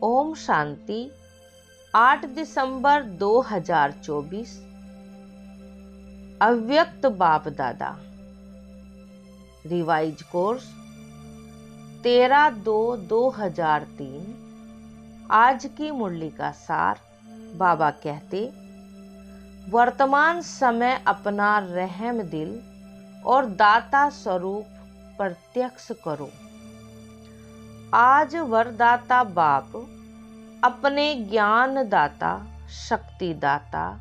ओम शांति। 8 दिसंबर 2024। अव्यक्त बाप दादा। Revise course 13/2/2003। आज की मुरली का सार। बाबा कहते, वर्तमान समय अपना रहम दिल और दाता स्वरूप प्रत्यक्ष करो। आज वरदाता बाप अपने ज्ञान दाता, शक्ति दाता,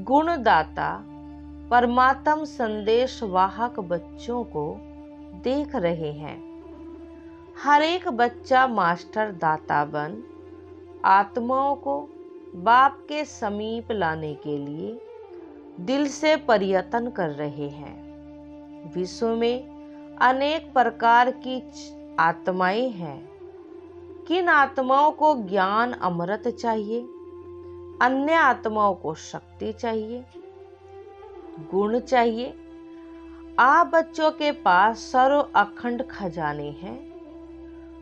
गुण दाता, परमात्म संदेश वाहक बच्चों को देख रहे हैं। हर एक बच्चा मास्टर दाता बन आत्माओं को बाप के समीप लाने के लिए दिल से प्रयत्न कर रहे हैं। विश्व में अनेक प्रकार की आत्माएं हैं। किन आत्माओं को ज्ञान अमृत चाहिए, अन्य आत्माओं को शक्ति चाहिए, गुण चाहिए। आप बच्चों के पास सर्व अखंड खजाने हैं।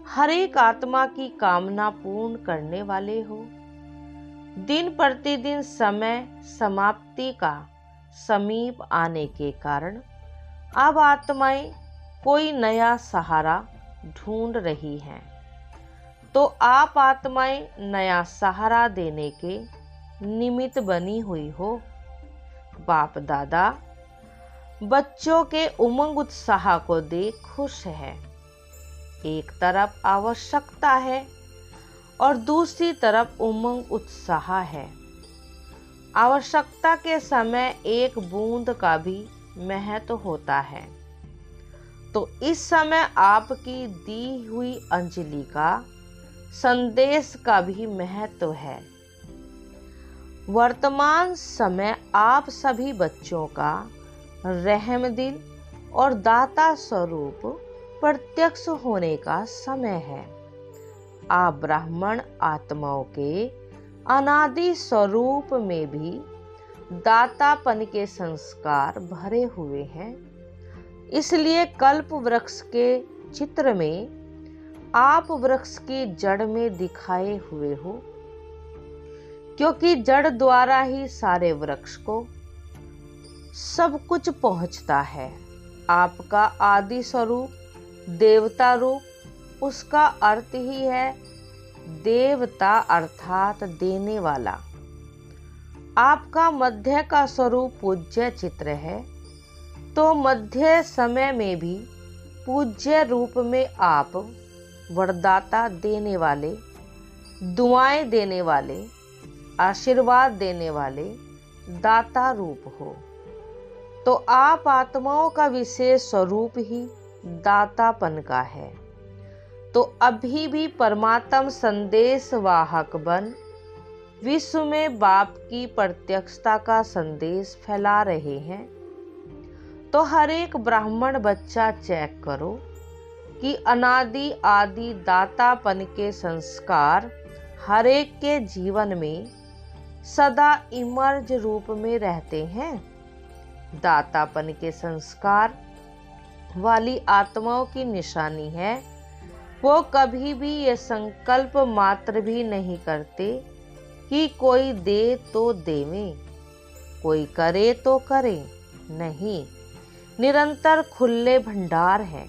हर एक आत्मा की कामना पूर्ण करने वाले हो। दिन प्रतिदिन समय समाप्ति का समीप आने के कारण अब आत्माएं कोई नया सहारा ढूंढ रही हैं। तो आप आत्माएं नया सहारा देने के निमित्त बनी हुई हो। बाप दादा बच्चों के उमंग उत्साह को देख खुश है। एक तरफ आवश्यकता है और दूसरी तरफ उमंग उत्साह है। आवश्यकता के समय एक बूंद का भी महत्व होता है, तो इस समय आपकी दी हुई अंजलि का संदेश का भी महत्व है। वर्तमान समय आप सभी बच्चों का रहम दिल और दाता स्वरूप प्रत्यक्ष होने का समय है। आप ब्राह्मण आत्माओं के अनादि स्वरूप में भी दातापन के संस्कार भरे हुए हैं। इसलिए कल्प वृक्ष के चित्र में आप वृक्ष की जड़ में दिखाए हुए हो, क्योंकि जड़ द्वारा ही सारे वृक्ष को सब कुछ पहुंचता है। आपका आदि स्वरूप देवता रूप, उसका अर्थ ही है देवता अर्थात देने वाला। आपका मध्य का स्वरूप पूज्य चित्र है, तो मध्य समय में भी पूज्य रूप में आप वरदाता देने वाले, दुआएं देने वाले, आशीर्वाद देने वाले दाता रूप हो। तो आप आत्माओं का विशेष स्वरूप ही दातापन का है। तो अभी भी परमात्म संदेश वाहक बन विश्व में बाप की प्रत्यक्षता का संदेश फैला रहे हैं। तो हर एक ब्राह्मण बच्चा चेक करो कि अनादि आदि दातापन के संस्कार हर एक के जीवन में सदा इमर्ज रूप में रहते हैं। दातापन के संस्कार वाली आत्माओं की निशानी है, वो कभी भी ये संकल्प मात्र भी नहीं करते कि कोई दे तो देवे, कोई करे तो करे। नहीं, निरंतर खुले भंडार है।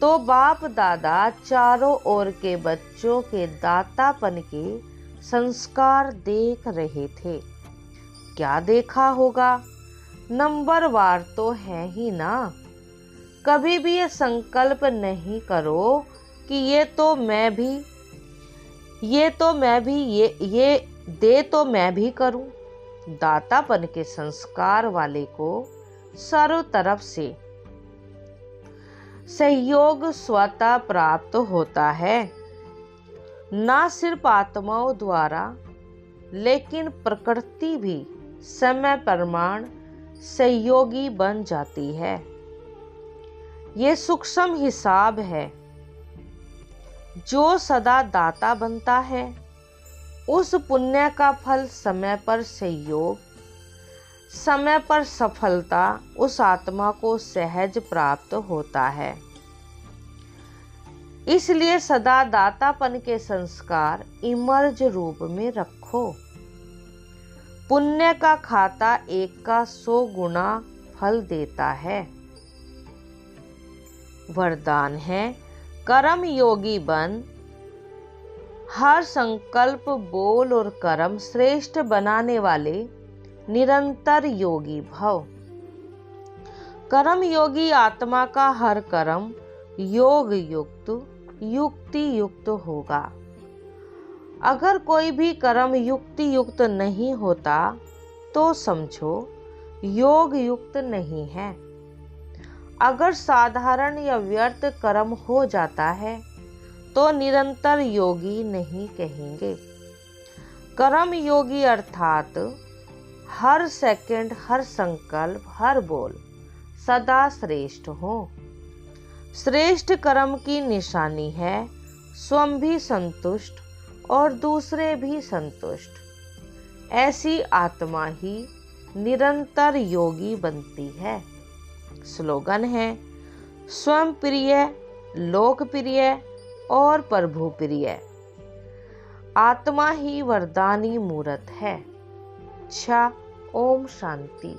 तो बाप दादा चारों ओर के बच्चों के दातापन के संस्कार देख रहे थे। क्या देखा होगा? नंबरवार तो है ही ना। कभी भी ये संकल्प नहीं करो कि ये दे तो मैं भी करूं। दातापन के संस्कार वाले को सर्व तरफ से सहयोग स्वतः प्राप्त होता है। न सिर्फ आत्माओं द्वारा, लेकिन प्रकृति भी समय प्रमाण सहयोगी बन जाती है। ये सूक्ष्म हिसाब है। जो सदा दाता बनता है, उस पुण्य का फल समय पर सहयोग, समय पर सफलता उस आत्मा को सहज प्राप्त होता है। इसलिए सदा दातापन के संस्कार इमर्ज रूप में रखो। पुण्य का खाता 1 का 100 गुना फल देता है। वरदान है, कर्म योगी बन, हर संकल्प बोल और कर्म श्रेष्ठ बनाने वाले निरंतर योगी भव। कर्म योगी आत्मा का हर कर्म योग युक्त युक्ति युक्त होगा। अगर कोई भी कर्म युक्ति युक्त नहीं होता तो समझो योग युक्त नहीं है। अगर साधारण या व्यर्थ कर्म हो जाता है तो निरंतर योगी नहीं कहेंगे। कर्म योगी अर्थात हर सेकंड, हर संकल्प, हर बोल सदा श्रेष्ठ हो। श्रेष्ठ कर्म की निशानी है स्वयं भी संतुष्ट और दूसरे भी संतुष्ट। ऐसी आत्मा ही निरंतर योगी बनती है। स्लोगन है, स्वयं प्रिय, लोकप्रिय और प्रभु प्रिय। आत्मा ही वरदानी मूर्त है। अच्छा, ओम शांति।